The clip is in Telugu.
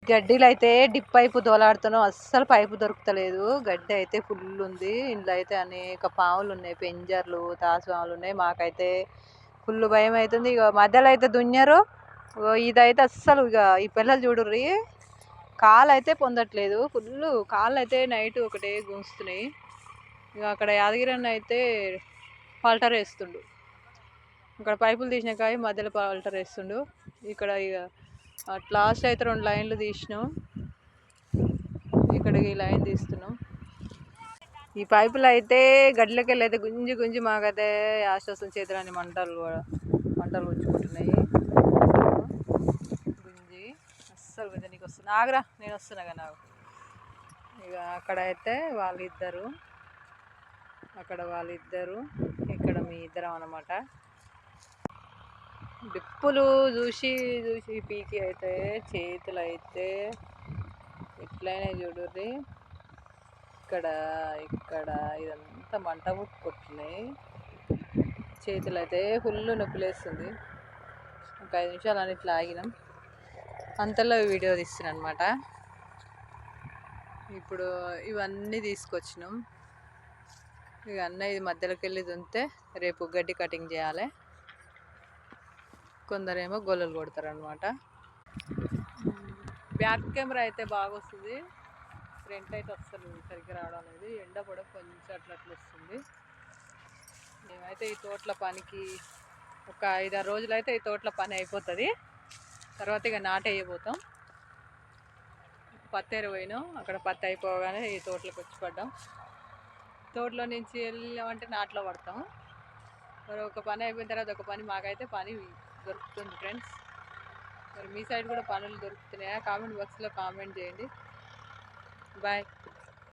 గడ్డిలో అయితే డిప్ పైపు దోలాడుతున్నాం, అస్సలు పైపు దొరుకుతలేదు. గడ్డి అయితే ఫుల్ ఉంది. ఇందులో అయితే అనేక పాములు ఉన్నాయి, పెంజర్లు, తాసుపాములు ఉన్నాయి. మాకైతే ఫుల్ భయం అవుతుంది. ఇక మధ్యలో అయితే దున్యరు. ఇదైతే అస్సలు ఇక ఈ పిల్లలు చూడుర్రి, కాళ్ళు అయితే పొందట్లేదు. ఫుల్ కాళ్ళు అయితే నైట్ ఒకటే గుంజుతున్నాయి. ఇక అక్కడ యాదగిరి అయితే పల్టర్ వేస్తుండు. ఇక్కడ పైపులు తీసిన కాయ మధ్యలో పల్టర్ వేస్తుండు. ఇక్కడ ఇక లాస్ట్ అయితే 2 లైన్లు తీసినాం. ఇక్కడికి లైన్ తీస్తున్నాం. ఈ పైపులు అయితే గడ్డలకి వెళ్ళి అయితే గుంజి గుంజి మాకైతే ఆశ్వాసం చేతులని మంటలు గుంజుకుంటున్నాయి. గుంజి అస్సలు గుంజ నీకు వస్తుంది. ఆగరా, నేను వస్తున్నా కదా నాకు. ఇక అక్కడైతే వాళ్ళిద్దరు, అక్కడ వాళ్ళిద్దరు, ఇక్కడ మీ ఇద్దరం అన్నమాట. డిప్పులు చూసి చూసి పీకి అయితే చేతులు అయితే ఎట్లయినా చూడుర్రి. ఇక్కడ ఇదంతా మంట పుట్టుకుంటున్నాయి. చేతులు అయితే ఫుల్ నొప్పిలేస్తుంది. ఒక 5 నిమిషాలు అని ఇట్లా ఆగినాం. అంతలో వీడియో తీస్తున్నాను అనమాట. ఇప్పుడు ఇవన్నీ తీసుకొచ్చినాం. ఇక ఇది మధ్యలోకి వెళ్ళి దుంతే రేపు గడ్డి కటింగ్ చేయాలి. కొందరేమో గొల్లలు కొడతారనమాట. బ్యాక్ కెమెరా అయితే బాగా వస్తుంది, ఫ్రంట్ అయితే అస్సలు సరిగ్గా రావడం లేదు. ఎండ కూడా కొంచెం అట్లా వస్తుంది. మేమైతే ఈ తోటల పనికి ఒక 5-6 రోజులు అయితే ఈ తోటల పని అయిపోతుంది. తర్వాత ఇక నాటేయబోతాం. పత్తి పోయినాం, అక్కడ పత్తి అయిపోగానే ఈ తోటలోకి వచ్చి పడ్డాం. తోటలో నుంచి వెళ్ళామంటే నాట్లో పడతాం. మరి ఒక పని అయిపోయిన తర్వాత ఒక పని మాకైతే పని దొరుకుతుంది ఫ్రెండ్స్. మరి మీ సైడ్ కూడా పనులు దొరుకుతున్నాయా? కామెంట్ బాక్స్లో కామెంట్ చేయండి. బాయ్.